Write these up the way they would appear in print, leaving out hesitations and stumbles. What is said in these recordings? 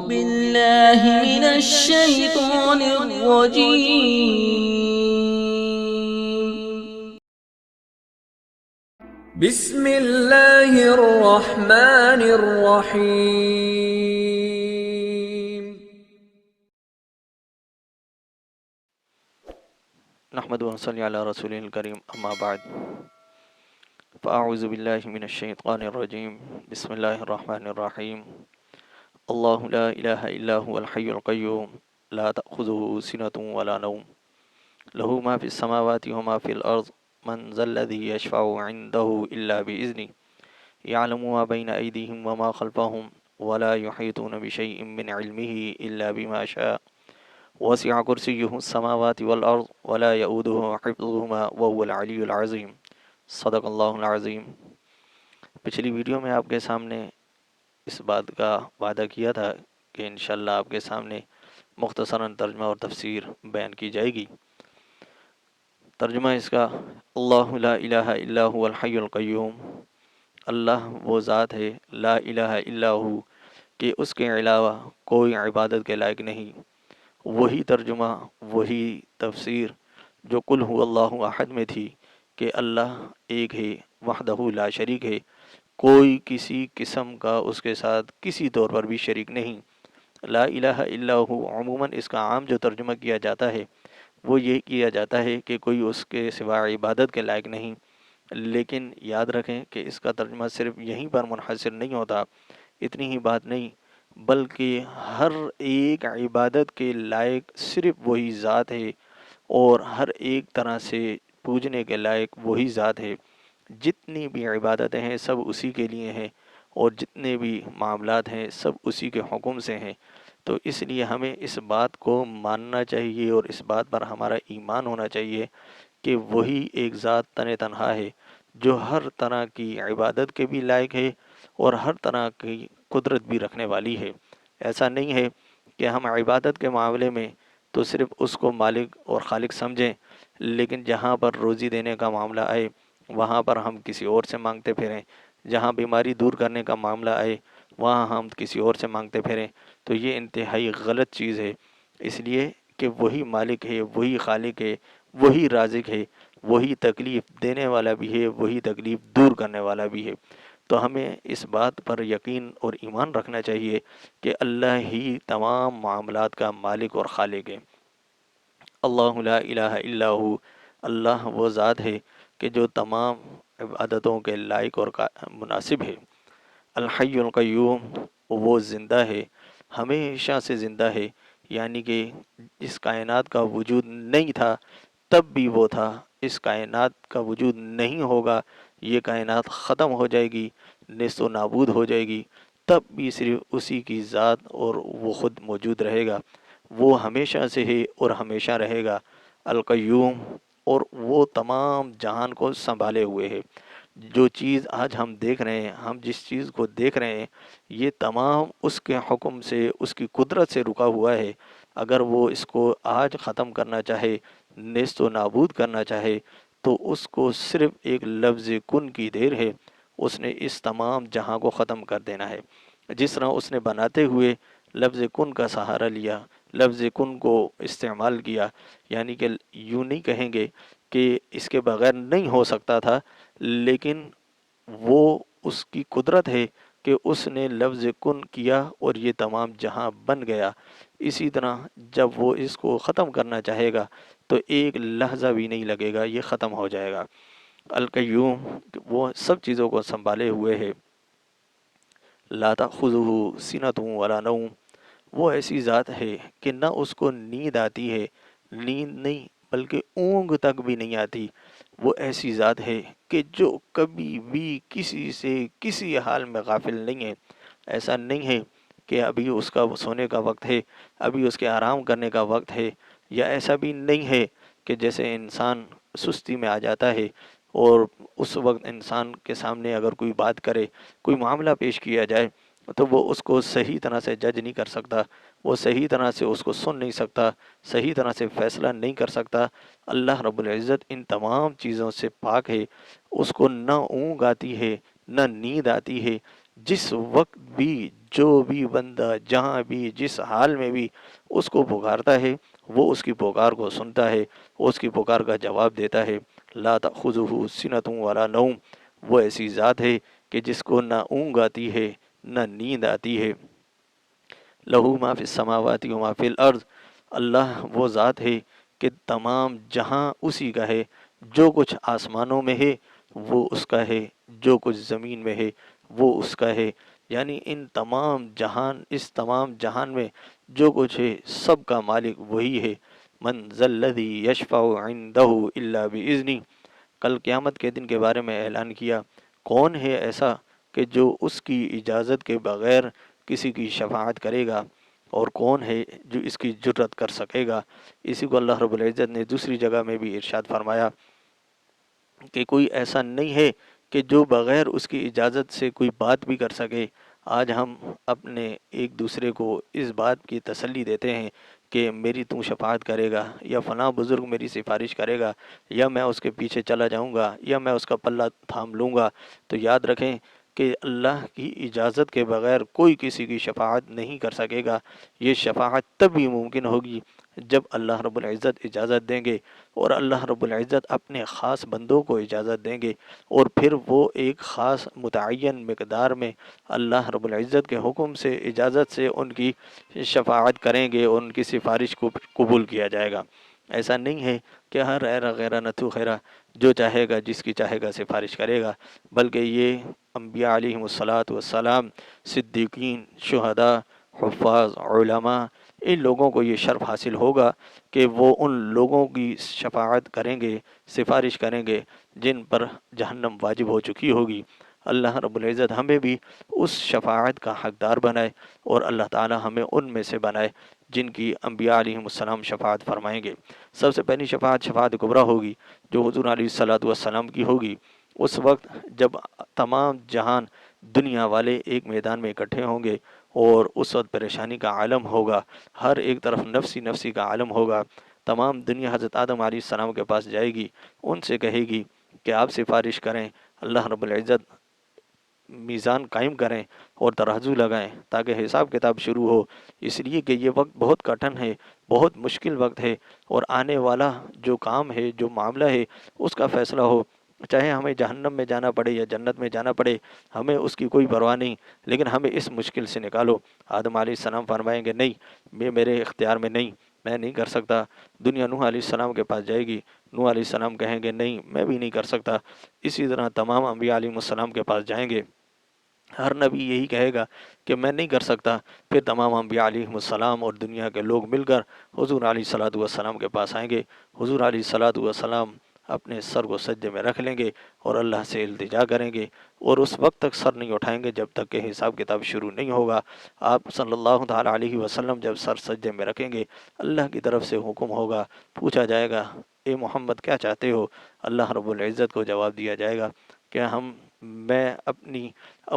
بالله من الشيطان الرجيم. بسم الله الرحمن الرحيم. نحمد ونصلي على رسوله الكريم أما بعد فأعوذ بالله من الشيطان الرجيم بسم الله الرحمن الرحيم. الله لا إله إلا هو الحي القيوم لا تأخذه سنة ولا نوم له ما في السماوات وما في الأرض من ذا الذي يشفع عنده إلا بإذنه يعلم ما بين أيديهم وما خلفهم ولا يحيطون بشيء من علمه إلا بما شاء وسع كرسيه السماوات والأرض ولا يؤوده حفظهما وهو العلي العظيم. صدق اللہ العظیم. پچھلی ویڈیو میں آپ کے سامنے اس بات کا وعدہ کیا تھا کہ انشاءاللہ آپ کے سامنے مختصراً ترجمہ اور تفسیر بیان کی جائے گی. ترجمہ اس کا: اللہ لا الہ الا هو الحی القیوم. اللہ وہ ذات ہے لا الہ الا ہو کہ اس کے علاوہ کوئی عبادت کے لائق نہیں. وہی ترجمہ وہی تفسیر جو قل هو اللہ احد میں تھی کہ اللہ ایک ہے وحدہ لا شریک ہے، کوئی کسی قسم کا اس کے ساتھ کسی طور پر بھی شریک نہیں. لا الہ الا ہو عموماً اس کا عام جو ترجمہ کیا جاتا ہے وہ یہ کیا جاتا ہے کہ کوئی اس کے سوا عبادت کے لائق نہیں. لیکن یاد رکھیں کہ اس کا ترجمہ صرف یہیں پر منحصر نہیں ہوتا، اتنی ہی بات نہیں بلکہ ہر ایک عبادت کے لائق صرف وہی ذات ہے اور ہر ایک طرح سے پوجنے کے لائق وہی ذات ہے. جتنی بھی عبادتیں ہیں سب اسی کے لیے ہیں اور جتنے بھی معاملات ہیں سب اسی کے حکم سے ہیں. تو اس لیے ہمیں اس بات کو ماننا چاہیے اور اس بات پر ہمارا ایمان ہونا چاہیے کہ وہی ایک ذات تنہا ہے جو ہر طرح کی عبادت کے بھی لائق ہے اور ہر طرح کی قدرت بھی رکھنے والی ہے. ایسا نہیں ہے کہ ہم عبادت کے معاملے میں تو صرف اس کو مالک اور خالق سمجھیں، لیکن جہاں پر روزی دینے کا معاملہ آئے وہاں پر ہم کسی اور سے مانگتے پھریں، جہاں بیماری دور کرنے کا معاملہ آئے وہاں ہم کسی اور سے مانگتے پھریں، تو یہ انتہائی غلط چیز ہے. اس لیے کہ وہی مالک ہے، وہی خالق ہے، وہی رازق ہے، وہی تکلیف دینے والا بھی ہے، وہی تکلیف دور کرنے والا بھی ہے. تو ہمیں اس بات پر یقین اور ایمان رکھنا چاہیے کہ اللہ ہی تمام معاملات کا مالک اور خالق ہے. اللہ لا الہ الا ہو، اللہ وہ ذات ہے کہ جو تمام عبادتوں کے لائق اور مناسب ہے. الحی القیوم، وہ زندہ ہے، ہمیشہ سے زندہ ہے، یعنی کہ اس کائنات کا وجود نہیں تھا تب بھی وہ تھا، اس کائنات کا وجود نہیں ہوگا، یہ کائنات ختم ہو جائے گی، نیست و نابود ہو جائے گی، تب بھی صرف اسی کی ذات اور وہ خود موجود رہے گا. وہ ہمیشہ سے ہے اور ہمیشہ رہے گا. القیوم، اور وہ تمام جہان کو سنبھالے ہوئے ہے. جو چیز آج ہم دیکھ رہے ہیں، ہم جس چیز کو دیکھ رہے ہیں، یہ تمام اس کے حکم سے، اس کی قدرت سے رکا ہوا ہے. اگر وہ اس کو آج ختم کرنا چاہے، نیست و نابود کرنا چاہے، تو اس کو صرف ایک لفظ کن کی دیر ہے، اس نے اس تمام جہاں کو ختم کر دینا ہے. جس طرح اس نے بناتے ہوئے لفظ کن کا سہارا لیا، لفظ کن کو استعمال کیا، یعنی کہ یوں نہیں کہیں گے کہ اس کے بغیر نہیں ہو سکتا تھا، لیکن وہ اس کی قدرت ہے کہ اس نے لفظ کن کیا اور یہ تمام جہاں بن گیا. اسی طرح جب وہ اس کو ختم کرنا چاہے گا تو ایک لحظہ بھی نہیں لگے گا، یہ ختم ہو جائے گا. القیوم، وہ سب چیزوں کو سنبھالے ہوئے ہے. لا تأخذہ سنۃ ولا نوم، وہ ایسی ذات ہے کہ نہ اس کو نیند آتی ہے، نیند نہیں بلکہ اونگ تک بھی نہیں آتی. وہ ایسی ذات ہے کہ جو کبھی بھی کسی سے کسی حال میں غافل نہیں ہے. ایسا نہیں ہے کہ ابھی اس کا سونے کا وقت ہے، ابھی اس کے آرام کرنے کا وقت ہے، یا ایسا بھی نہیں ہے کہ جیسے انسان سستی میں آ جاتا ہے اور اس وقت انسان کے سامنے اگر کوئی بات کرے، کوئی معاملہ پیش کیا جائے تو وہ اس کو صحیح طرح سے جج نہیں کر سکتا، وہ صحیح طرح سے اس کو سن نہیں سکتا، صحیح طرح سے فیصلہ نہیں کر سکتا. اللہ رب العزت ان تمام چیزوں سے پاک ہے. اس کو نہ اونگ آتی ہے، نہ نیند آتی ہے، جس وقت بھی جو بھی بندہ جہاں بھی جس حال میں بھی اس کو پکارتا ہے وہ اس کی پکار کو سنتا ہے، اس کی پکار کا جواب دیتا ہے۔ لا تأخذہ سنۃ ولا نوم، وہ ایسی ذات ہے کہ جس کو نہ اونگ آتی ہے نہ نیند آتی ہے۔ لہو ما فی السماوات و ما فی الارض، اللہ وہ ذات ہے کہ تمام جہاں اسی کا ہے، جو کچھ آسمانوں میں ہے وہ اس کا ہے، جو کچھ زمین میں ہے وہ اس کا ہے، یعنی ان تمام جہان، اس تمام جہان میں جو کچھ ہے سب کا مالک وہی ہے۔ من ذا الذی یشفع عندہ الا باذنہ، کل قیامت کے دن کے بارے میں اعلان کیا، کون ہے ایسا کہ جو اس کی اجازت کے بغیر کسی کی شفاعت کرے گا، اور کون ہے جو اس کی جرت کر سکے گا۔ اسی کو اللہ رب العزت نے دوسری جگہ میں بھی ارشاد فرمایا کہ کوئی ایسا نہیں ہے کہ جو بغیر اس کی اجازت سے کوئی بات بھی کر سکے۔ آج ہم اپنے ایک دوسرے کو اس بات کی تسلی دیتے ہیں کہ میری تو شفاعت کرے گا، یا فلاں بزرگ میری سفارش کرے گا، یا میں اس کے پیچھے چلا جاؤں گا، یا میں اس کا پلہ تھام لوں گا۔ تو یاد رکھیں کہ اللہ کی اجازت کے بغیر کوئی کسی کی شفاعت نہیں کر سکے گا۔ یہ شفاعت تب ہی ممکن ہوگی جب اللہ رب العزت اجازت دیں گے، اور اللہ رب العزت اپنے خاص بندوں کو اجازت دیں گے، اور پھر وہ ایک خاص متعین مقدار میں اللہ رب العزت کے حکم سے، اجازت سے ان کی شفاعت کریں گے، اور ان کی سفارش کو قبول کیا جائے گا۔ ایسا نہیں ہے کہ ہر ایرا غیرہ نتو خیرہ جو چاہے گا جس کی چاہے گا سفارش کرے گا، بلکہ یہ انبیاء علیہم الصلاۃ والسلام، صدیقین، شہداء، حفاظ، علماء، ان لوگوں کو یہ شرف حاصل ہوگا کہ وہ ان لوگوں کی شفاعت کریں گے، سفارش کریں گے جن پر جہنم واجب ہو چکی ہوگی۔ اللہ رب العزت ہمیں بھی اس شفاعت کا حقدار بنائے، اور اللہ تعالی ہمیں ان میں سے بنائے جن کی انبیاء علیہم السلام شفاعت فرمائیں گے۔ سب سے پہلی شفاعت شفاعت کبریٰ ہوگی، جو حضور علیہ الصلاۃ والسلام کی ہوگی۔ اس وقت جب تمام جہان دنیا والے ایک میدان میں اکٹھے ہوں گے، اور اس وقت پریشانی کا عالم ہوگا، ہر ایک طرف نفسی نفسی کا عالم ہوگا۔ تمام دنیا حضرت آدم علیہ السلام کے پاس جائے گی، ان سے کہے گی کہ آپ سفارش کریں، اللہ رب العزت میزان قائم کریں اور ترازو لگائیں تاکہ حساب کتاب شروع ہو۔ اس لیے کہ یہ وقت بہت کٹھن ہے، بہت مشکل وقت ہے، اور آنے والا جو کام ہے، جو معاملہ ہے، اس کا فیصلہ ہو، چاہے ہمیں جہنم میں جانا پڑے یا جنت میں جانا پڑے، ہمیں اس کی کوئی پرواہ نہیں، لیکن ہمیں اس مشکل سے نکالو۔ آدم علیہ السلام فرمائیں گے نہیں، میرے اختیار میں نہیں، میں نہیں کر سکتا۔ دنیا نوح علیہ السلام کے پاس جائے گی، نوح علیہ السلام کہیں گے نہیں، میں بھی نہیں کر سکتا۔ اسی طرح تمام انبیاء علیہ السلام کے پاس جائیں گے، ہر نبی یہی کہے گا کہ میں نہیں کر سکتا۔ پھر تمام انبیاء علیہ السلام اور دنیا کے لوگ مل کر حضور علیہ الصلاۃ والسلام کے پاس آئیں گے۔ حضور علیہ الصلاۃ والسلام اپنے سر کو سجدے میں رکھ لیں گے اور اللہ سے التجا کریں گے، اور اس وقت تک سر نہیں اٹھائیں گے جب تک کہ حساب کتاب شروع نہیں ہوگا۔ آپ صلی اللہ تعالیٰ علیہ وسلم جب سر سجدے میں رکھیں گے، اللہ کی طرف سے حکم ہوگا، پوچھا جائے گا اے محمد کیا چاہتے ہو؟ اللہ رب العزت کو جواب دیا جائے گا کہ میں اپنی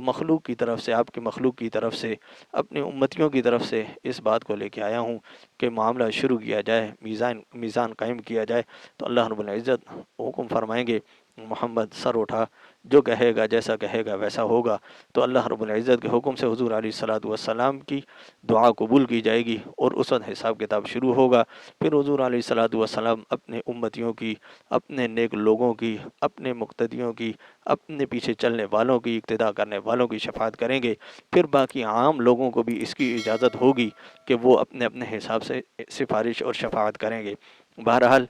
مخلوق کی طرف سے، آپ کی مخلوق کی طرف سے، اپنی امتیوں کی طرف سے اس بات کو لے کے آیا ہوں کہ معاملہ شروع کیا جائے، میزان قائم کیا جائے۔ تو اللہ رب العزت حکم فرمائیں گے محمد سر اٹھا، جو کہے گا جیسا کہے گا ویسا ہوگا۔ تو اللہ رب العزت کے حکم سے حضور علیہ الصلاۃ والسلام کی دعا قبول کی جائے گی، اور اس وقت حساب کتاب شروع ہوگا۔ پھر حضور علیہ الصلاۃ والسلام اپنے امتیوں کی، اپنے نیک لوگوں کی، اپنے مقتدیوں کی، اپنے پیچھے چلنے والوں کی، اقتداء کرنے والوں کی شفاعت کریں گے۔ پھر باقی عام لوگوں کو بھی اس کی اجازت ہوگی کہ وہ اپنے اپنے حساب سے سفارش اور شفاعت کریں گے۔ بہرحال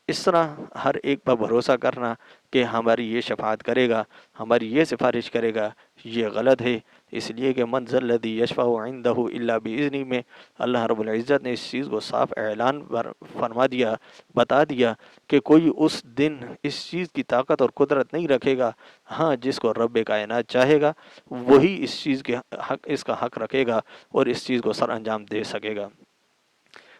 اس طرح ہر ایک پر بھروسہ کرنا کہ ہماری یہ شفاعت کرے گا، ہماری یہ سفارش کرے گا، یہ غلط ہے۔ اس لیے کہ من ذا الذی یشفع عندہ الا باذنہ میں اللہ رب العزت نے اس چیز کو صاف اعلان فرما دیا، بتا دیا کہ کوئی اس دن اس چیز کی طاقت اور قدرت نہیں رکھے گا۔ ہاں، جس کو رب کائنات چاہے گا وہی اس چیز کے اس کا حق رکھے گا اور اس چیز کو سر انجام دے سکے گا۔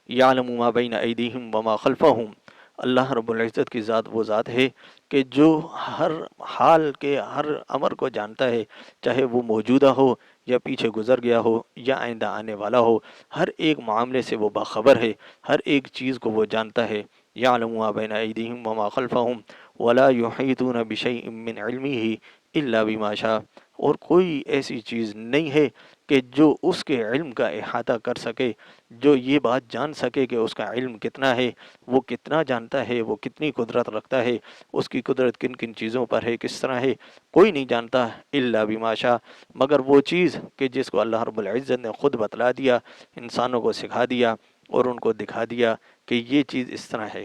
یعلم ما بین ایدیہم وما خلفہم، اللہ رب العزت کی ذات وہ ذات ہے کہ جو ہر حال کے ہر امر کو جانتا ہے، چاہے وہ موجودہ ہو یا پیچھے گزر گیا ہو یا آئندہ آنے والا ہو، ہر ایک معاملے سے وہ باخبر ہے، ہر ایک چیز کو وہ جانتا ہے۔ یعلم ما بین ایدیہم وما خلفہم ولا یحیطون بشیء من علمہ الا بما شاء، اور کوئی ایسی چیز نہیں ہے کہ جو اس کے علم کا احاطہ کر سکے، جو یہ بات جان سکے کہ اس کا علم کتنا ہے، وہ کتنا جانتا ہے، وہ کتنی قدرت رکھتا ہے، اس کی قدرت کن کن چیزوں پر ہے، کس طرح ہے، کوئی نہیں جانتا الا بما شاء، مگر وہ چیز کہ جس کو اللہ رب العزت نے خود بتلا دیا، انسانوں کو سکھا دیا اور ان کو دکھا دیا کہ یہ چیز اس طرح ہے۔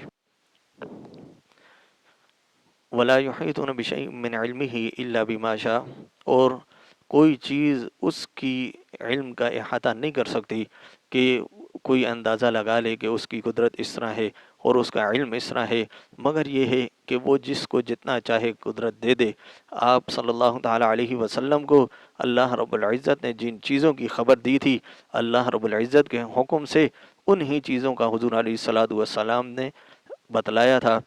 ولا یحیطون بشیء من علمہ الا بما شاء، اور کوئی چیز اس کی علم کا احاطہ نہیں کر سکتی کہ کوئی اندازہ لگا لے کہ اس کی قدرت اس طرح ہے اور اس کا علم اس طرح ہے، مگر یہ ہے کہ وہ جس کو جتنا چاہے قدرت دے دے۔ آپ صلی اللہ تعالیٰ علیہ وسلم کو اللہ رب العزت نے جن چیزوں کی خبر دی تھی اللہ رب العزت کے حکم سے، انہی چیزوں کا حضور علیہ الصلوۃ والسلام نے بتلایا تھا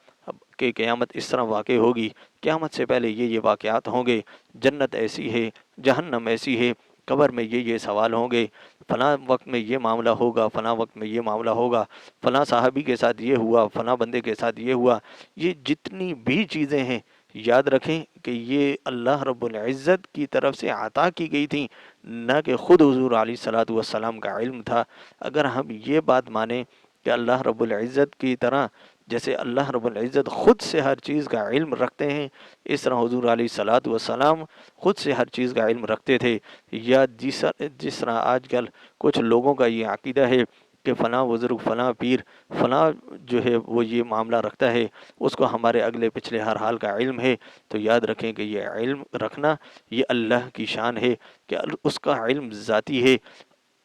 کہ قیامت اس طرح واقع ہوگی، قیامت سے پہلے یہ واقعات ہوں گے، جنت ایسی ہے، جہنم ایسی ہے، قبر میں یہ سوال ہوں گے، فلاں وقت میں یہ معاملہ ہوگا، فلاں وقت میں یہ معاملہ ہوگا، فلاں صحابی کے ساتھ یہ ہوا، فلاں بندے کے ساتھ یہ ہوا۔ یہ جتنی بھی چیزیں ہیں یاد رکھیں کہ یہ اللہ رب العزت کی طرف سے عطا کی گئی تھیں، نہ کہ خود حضور علیہ الصلوۃ والسلام کا علم تھا۔ اگر ہم یہ بات مانیں کہ اللہ رب العزت کی طرح جیسے اللہ رب العزت خود سے ہر چیز کا علم رکھتے ہیں، اس طرح حضور علیہ الصلوۃ والسلام خود سے ہر چیز کا علم رکھتے تھے، یا جس طرح آج کل کچھ لوگوں کا یہ عقیدہ ہے کہ فلاں بزرگ، فلاں پیر، فلاں جو ہے وہ یہ معاملہ رکھتا ہے، اس کو ہمارے اگلے پچھلے ہر حال کا علم ہے، تو یاد رکھیں کہ یہ علم رکھنا یہ اللہ کی شان ہے کہ اس کا علم ذاتی ہے۔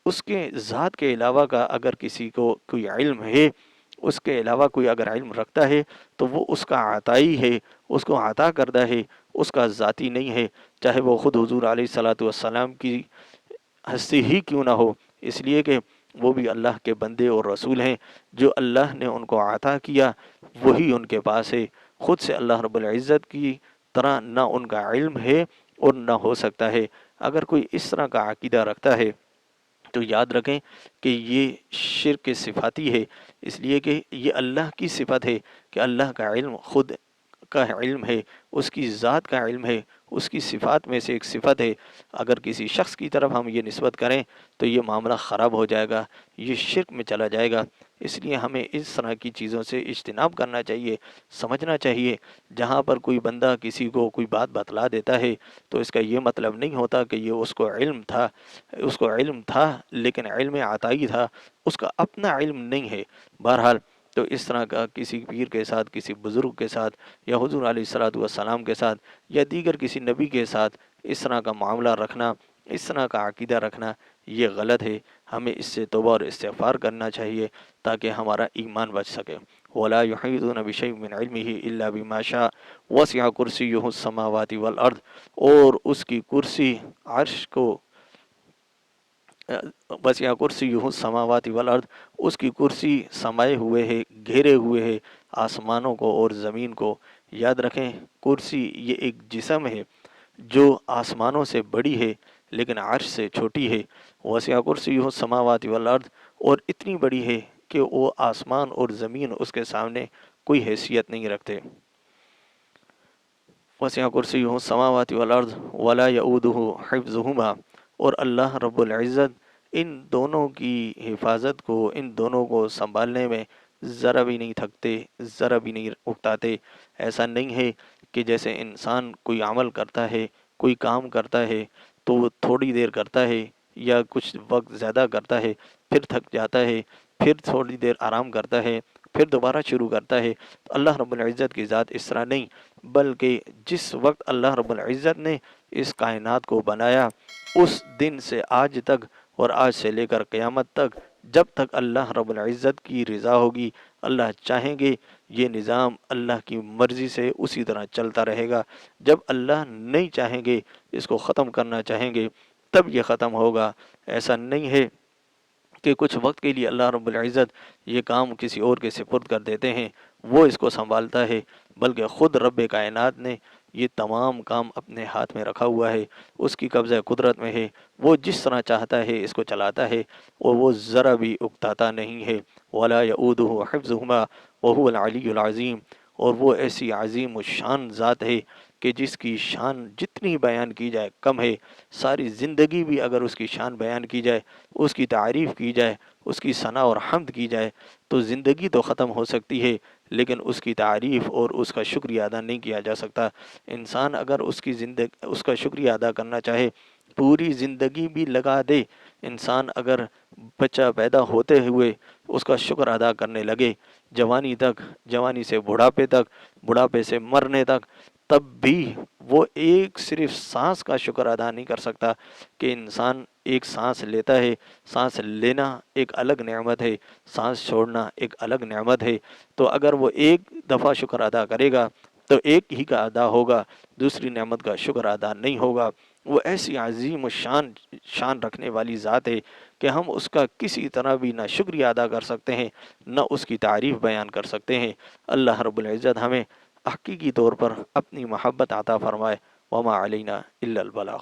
اس کے ذات کے علاوہ کا اگر کسی کو کوئی علم ہے، اس کے علاوہ کوئی اگر علم رکھتا ہے تو وہ اس کا عطائی ہے، اس کو عطا کردہ ہے، اس کا ذاتی نہیں ہے، چاہے وہ خود حضور علیہ الصلوۃ والسلام کی ہستی ہی کیوں نہ ہو، اس لیے کہ وہ بھی اللہ کے بندے اور رسول ہیں، جو اللہ نے ان کو عطا کیا وہی ان کے پاس ہے، خود سے اللہ رب العزت کی طرح نہ ان کا علم ہے اور نہ ہو سکتا ہے۔ اگر کوئی اس طرح کا عقیدہ رکھتا ہے تو یاد رکھیں کہ یہ شرک صفاتی ہے، اس لیے کہ یہ اللہ کی صفت ہے کہ اللہ کا علم خود کا علم ہے، اس کی ذات کا علم ہے، اس کی صفات میں سے ایک صفت ہے۔ اگر کسی شخص کی طرف ہم یہ نسبت کریں تو یہ معاملہ خراب ہو جائے گا، یہ شرک میں چلا جائے گا۔ اس لیے ہمیں اس طرح کی چیزوں سے اجتناب کرنا چاہیے، سمجھنا چاہیے۔ جہاں پر کوئی بندہ کسی کو کوئی بات بتلا دیتا ہے تو اس کا یہ مطلب نہیں ہوتا کہ یہ اس کو علم تھا لیکن علم عطائی تھا، اس کا اپنا علم نہیں ہے۔ بہرحال تو اس طرح کا کسی پیر کے ساتھ، کسی بزرگ کے ساتھ، یا حضور علیہ الصلوۃ والسلام کے ساتھ، یا دیگر کسی نبی کے ساتھ اس طرح کا معاملہ رکھنا، اس طرح کا عقیدہ رکھنا یہ غلط ہے۔ ہمیں اس سے توبہ اور استغفار کرنا چاہیے تاکہ ہمارا ایمان بچ سکے۔ وَلَا يُحِيطُونَ بِشَيْءٍ مِّنْ عِلْمِهِ إِلَّا بِمَا شَاءَ وَسِعَ كُرْسِيُّهُ السَّمَاوَاتِ وَالْأَرْضَ، اور اس کی کرسی عرش کو وسیع کرسیہ السماوات والارض، اس کی کرسی سمائے ہوئے ہے، گھیرے ہوئے ہے آسمانوں کو اور زمین کو۔ یاد رکھیں کرسی یہ ایک جسم ہے جو آسمانوں سے بڑی ہے لیکن عرش سے چھوٹی ہے۔ وسیع کرسیہ السماوات والارض، اور اتنی بڑی ہے کہ وہ آسمان اور زمین اس کے سامنے کوئی حیثیت نہیں رکھتے۔ وسیع کرسیہ السماوات والارض ولا یؤودہ حفظہما، اور اللہ رب العزت ان دونوں کی حفاظت کو، ان دونوں کو سنبھالنے میں ذرا بھی نہیں تھکتے، ذرا بھی نہیں اکتاتے۔ ایسا نہیں ہے کہ جیسے انسان کوئی عمل کرتا ہے، کوئی کام کرتا ہے تو وہ تھوڑی دیر کرتا ہے یا کچھ وقت زیادہ کرتا ہے، پھر تھک جاتا ہے، پھر تھوڑی دیر آرام کرتا ہے، پھر دوبارہ شروع کرتا ہے۔ تو اللہ رب العزت کی ذات اس طرح نہیں، بلکہ جس وقت اللہ رب العزت نے اس کائنات کو بنایا اس دن سے آج تک، اور آج سے لے کر قیامت تک، جب تک اللہ رب العزت کی رضا ہوگی، اللہ چاہیں گے یہ نظام اللہ کی مرضی سے اسی طرح چلتا رہے گا۔ جب اللہ نہیں چاہیں گے، اس کو ختم کرنا چاہیں گے، تب یہ ختم ہوگا۔ ایسا نہیں ہے کہ کچھ وقت کے لیے اللہ رب العزت یہ کام کسی اور کے سپرد کر دیتے ہیں، وہ اس کو سنبھالتا ہے، بلکہ خود رب کائنات نے یہ تمام کام اپنے ہاتھ میں رکھا ہوا ہے، اس کی قبضہ قدرت میں ہے، وہ جس طرح چاہتا ہے اس کو چلاتا ہے، اور وہ ذرا بھی اکتاتا نہیں ہے۔ وَلَا يَؤُودُهُ حِفْظُهُمَا وَهُوَ الْعَلِيُّ الْعَظِيمُ، اور وہ ایسی عظیم الشان ذات ہے کہ جس کی شان جتنی بیان کی جائے کم ہے، ساری زندگی بھی اگر اس کی شان بیان کی جائے، اس کی تعریف کی جائے، اس کی ثنا اور حمد کی جائے تو زندگی تو ختم ہو سکتی ہے، لیکن اس کی تعریف اور اس کا شکریہ ادا نہیں کیا جا سکتا۔ انسان اگر اس کا شکریہ ادا کرنا چاہے، پوری زندگی بھی لگا دے، انسان اگر بچہ پیدا ہوتے ہوئے اس کا شکر ادا کرنے لگے، جوانی تک، جوانی سے بڑھاپے تک، بڑھاپے سے مرنے تک، تب بھی وہ ایک صرف سانس کا شکر ادا نہیں کر سکتا کہ انسان ایک سانس لیتا ہے۔ سانس لینا ایک الگ نعمت ہے، سانس چھوڑنا ایک الگ نعمت ہے۔ تو اگر وہ ایک دفعہ شکر ادا کرے گا تو ایک ہی کا ادا ہوگا، دوسری نعمت کا شکر ادا نہیں ہوگا۔ وہ ایسی عظیم و شان رکھنے والی ذات ہے کہ ہم اس کا کسی طرح بھی نہ شکریہ ادا کر سکتے ہیں، نہ اس کی تعریف بیان کر سکتے ہیں۔ اللہ رب العزت ہمیں حقیقی طور پر اپنی محبت عطا فرمائے۔ وما علینا الا البلاغ۔